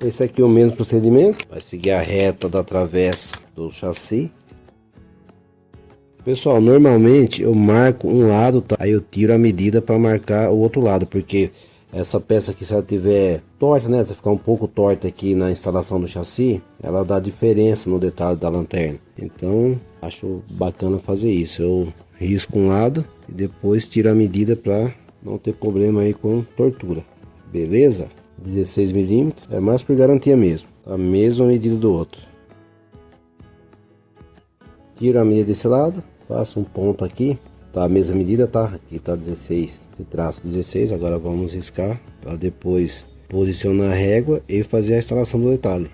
Esse aqui é o mesmo procedimento, vai seguir a reta da travessa do chassi. Pessoal, normalmente eu marco um lado, tá? Aí eu tiro a medida para marcar o outro lado, porque essa peça aqui, se ela tiver torta, né, se ficar um pouco torta aqui na instalação do chassi, ela dá diferença no detalhe da lanterna. Então, acho bacana fazer isso. Eu risco um lado e depois tiro a medida para não ter problema aí com tortura. Beleza? 16 milímetros, é mais por garantia mesmo. A mesma medida do outro. Tiro a medida desse lado, faço um ponto aqui, tá a mesma medida, tá? Aqui tá 16, esse traço 16, agora vamos riscar para depois posicionar a régua e fazer a instalação do detalhe.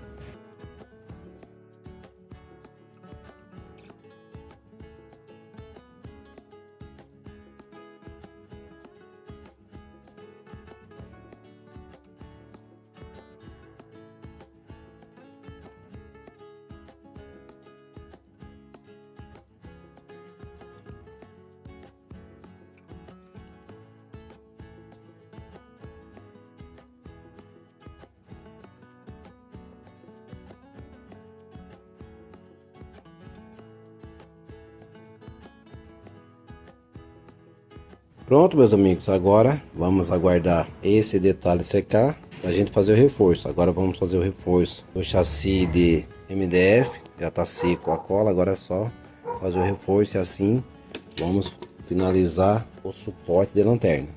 Pronto, meus amigos, agora vamos aguardar esse detalhe secar para a gente fazer o reforço. Agora vamos fazer o reforço do chassi de MDF, já está seco a cola, agora é só fazer o reforço e assim vamos finalizar o suporte de lanterna.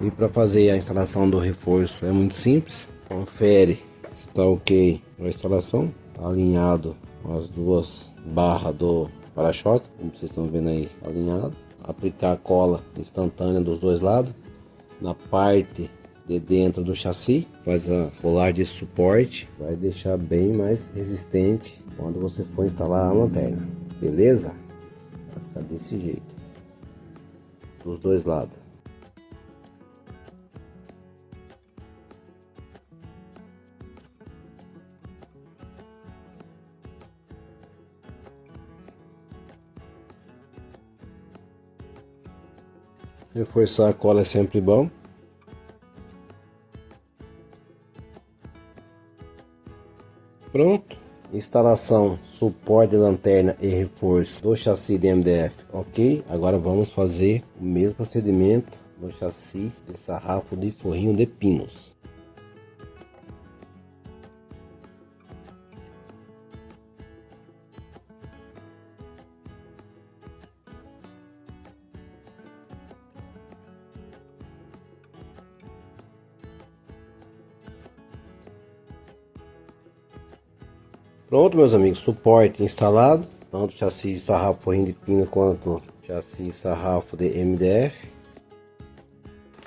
E para fazer a instalação do reforço é muito simples, confere se está ok a instalação, tá alinhado com as duas barras do para-choque, como vocês estão vendo aí, alinhado. Aplicar a cola instantânea dos dois lados na parte de dentro do chassi, faz a colar de suporte, vai deixar bem mais resistente quando você for instalar a lanterna, beleza? Vai ficar desse jeito dos dois lados. Reforçar a cola é sempre bom. Pronto. Instalação, suporte de lanterna e reforço do chassi de MDF. Ok, agora vamos fazer o mesmo procedimento no chassi de sarrafo de forrinho de pinos. Pronto, meus amigos, suporte instalado, tanto chassi sarrafo forrinho de pino quanto chassi sarrafo de MDF.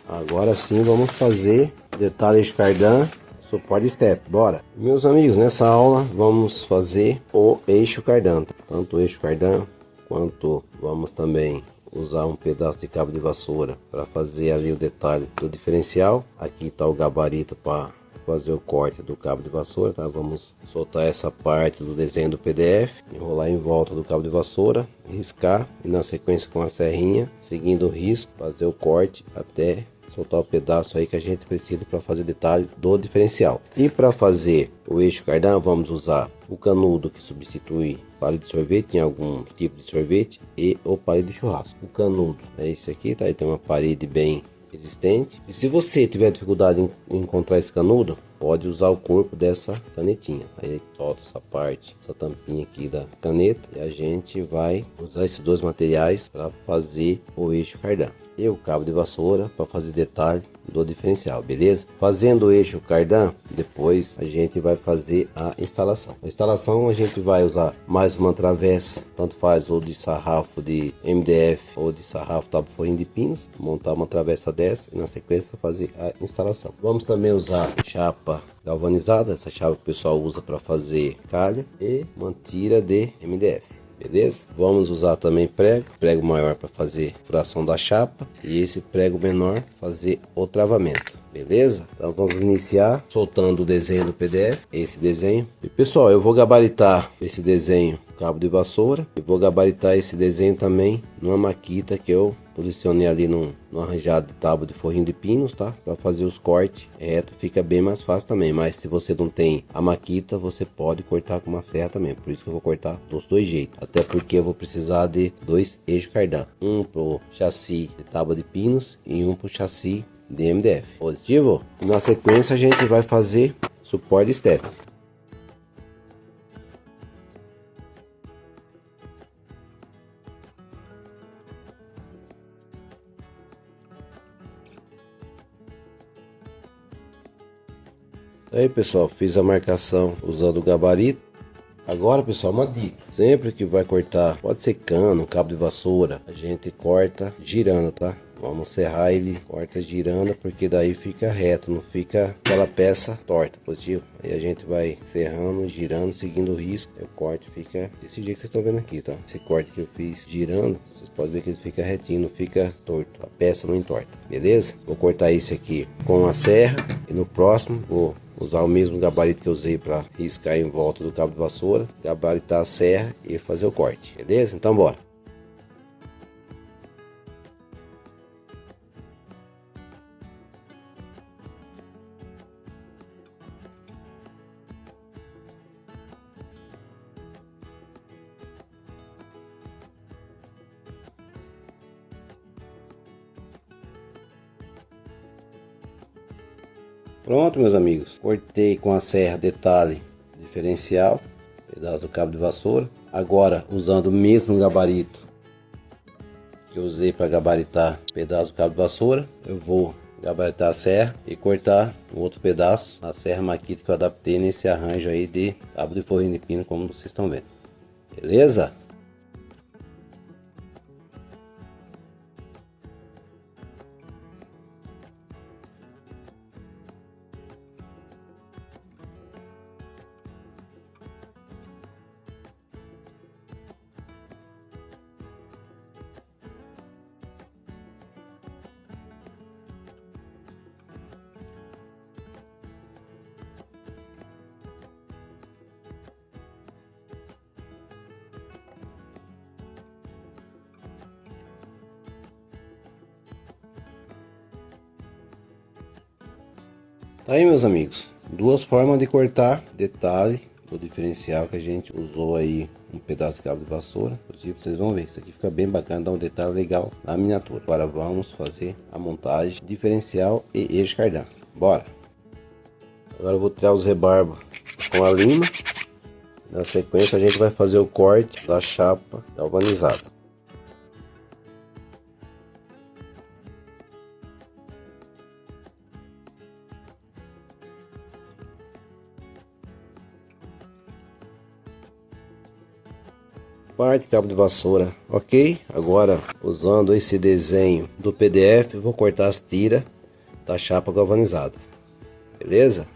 Agora sim vamos fazer detalhe de cardan, suporte step, bora! Meus amigos, nessa aula vamos fazer o eixo cardan, tanto o eixo cardan quanto vamos também usar um pedaço de cabo de vassoura para fazer ali o detalhe do diferencial. Aqui está o gabarito para fazer o corte do cabo de vassoura, tá? Vamos soltar essa parte do desenho do PDF, enrolar em volta do cabo de vassoura, riscar e na sequência com a serrinha, seguindo o risco, fazer o corte até soltar o pedaço aí que a gente precisa para fazer detalhe do diferencial. E para fazer o eixo cardan, vamos usar o canudo que substitui palito de sorvete em algum tipo de sorvete e o palito de churrasco. O canudo é esse aqui, tá? Ele tem uma parede bem resistente. E se você tiver dificuldade em encontrar esse canudo, pode usar o corpo dessa canetinha. Aí solta essa parte, essa tampinha aqui da caneta, e a gente vai usar esses dois materiais para fazer o eixo cardan e o cabo de vassoura para fazer detalhe do diferencial, beleza? Fazendo o eixo cardan, depois a gente vai fazer a instalação. A instalação a gente vai usar mais uma travessa, tanto faz ou de sarrafo de MDF ou de sarrafo tábua forrinho de pinos, montar uma travessa dessa e na sequência fazer a instalação. Vamos também usar chapa galvanizada, essa chapa que o pessoal usa para fazer calha, e uma tira de MDF. Beleza? Vamos usar também prego maior para fazer furação da chapa e esse prego menor fazer o travamento. Beleza? Então vamos iniciar soltando o desenho do PDF, esse desenho. E pessoal, eu vou gabaritar esse desenho cabo de vassoura e vou gabaritar esse desenho também numa maquita que eu posicionei ali no arranjado de tábua de forrinho de pinos, tá? Para fazer os cortes reto fica bem mais fácil também. Mas se você não tem a maquita, você pode cortar com uma serra também. Por isso que eu vou cortar dos dois jeitos. Até porque eu vou precisar de dois eixos cardan. Um pro chassi de tábua de pinos e um pro chassi de MDF. Positivo? Na sequência a gente vai fazer suporte step. Aí pessoal, fiz a marcação usando o gabarito. Agora pessoal, uma dica: sempre que vai cortar, pode ser cano, cabo de vassoura, a gente corta girando, tá? Vamos serrar ele, corta girando, porque daí fica reto, não fica aquela peça torta. Positivo? Aí a gente vai serrando, girando, seguindo o risco. Aí o corte fica desse jeito que vocês estão vendo aqui, tá? Esse corte que eu fiz girando, vocês podem ver que ele fica retinho, não fica torto, a peça não entorta, beleza? Vou cortar esse aqui com a serra e no próximo vou usar o mesmo gabarito que eu usei para riscar em volta do cabo de vassoura, gabaritar a serra e fazer o corte, beleza? Então bora. Pronto, meus amigos, cortei com a serra detalhe diferencial, pedaço do cabo de vassoura. Agora, usando o mesmo gabarito que eu usei para gabaritar pedaço do cabo de vassoura, eu vou gabaritar a serra e cortar um outro pedaço, a serra Makita que eu adaptei nesse arranjo aí de cabo de forrinho de pino, como vocês estão vendo. Beleza? Tá aí, meus amigos, duas formas de cortar detalhe do diferencial que a gente usou aí, um pedaço de cabo de vassoura. Vocês vão ver, isso aqui fica bem bacana, dá um detalhe legal na miniatura. Agora vamos fazer a montagem diferencial e eixo cardan. Bora! Agora eu vou tirar os rebarbos com a lima. Na sequência a gente vai fazer o corte da chapa galvanizada. Parte cabo de vassoura, ok? Agora, usando esse desenho do PDF, eu vou cortar as tiras da chapa galvanizada, beleza?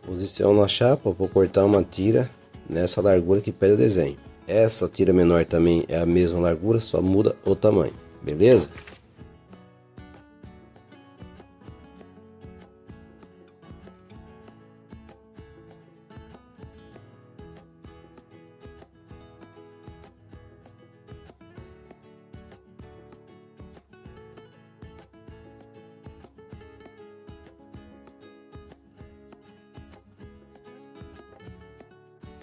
Posiciono a chapa, vou cortar uma tira nessa largura que pede o desenho. Essa tira menor também é a mesma largura, só muda o tamanho, beleza?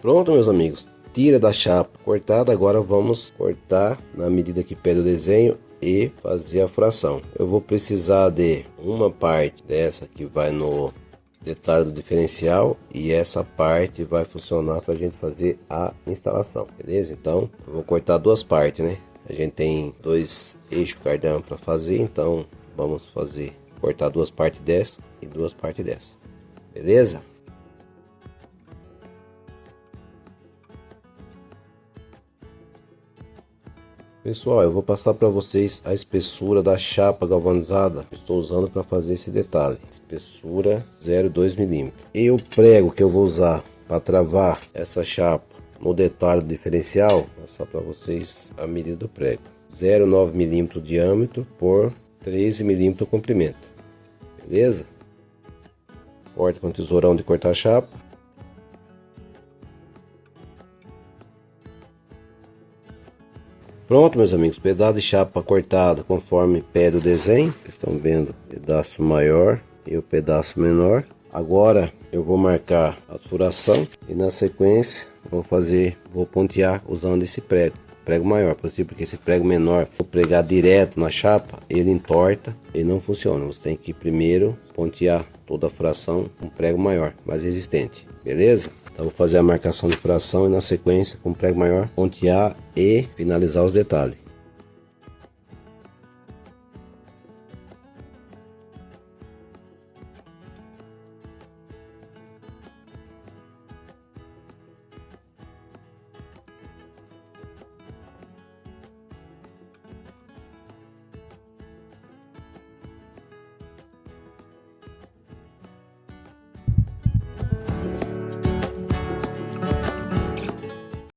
Pronto, meus amigos, tira da chapa cortada. Agora vamos cortar na medida que pede o desenho e fazer a furação. Eu vou precisar de uma parte dessa que vai no detalhe do diferencial e essa parte vai funcionar para a gente fazer a instalação, beleza? Então eu vou cortar duas partes, né? A gente tem dois eixos cardan para fazer, então vamos cortar duas partes dessa e duas partes dessa, beleza? Pessoal, eu vou passar para vocês a espessura da chapa galvanizada que estou usando para fazer esse detalhe. Espessura 0,2 mm. E o prego que eu vou usar para travar essa chapa no detalhe do diferencial, vou passar para vocês a medida do prego. 0,9 mm de diâmetro por 13 mm de comprimento. Beleza? Corte com tesourão de cortar chapa. Pronto, meus amigos, pedaço de chapa cortado conforme pede o desenho. Vocês estão vendo, pedaço maior e o pedaço menor. Agora eu vou marcar a furação e na sequência vou pontear usando esse prego maior possível, porque esse prego menor, vou pregar direto na chapa, ele entorta e não funciona. Você tem que primeiro pontear toda a furação com um prego maior, mais resistente, beleza? Então vou fazer a marcação de furação e na sequência com um prego maior pontear e finalizar os detalhes.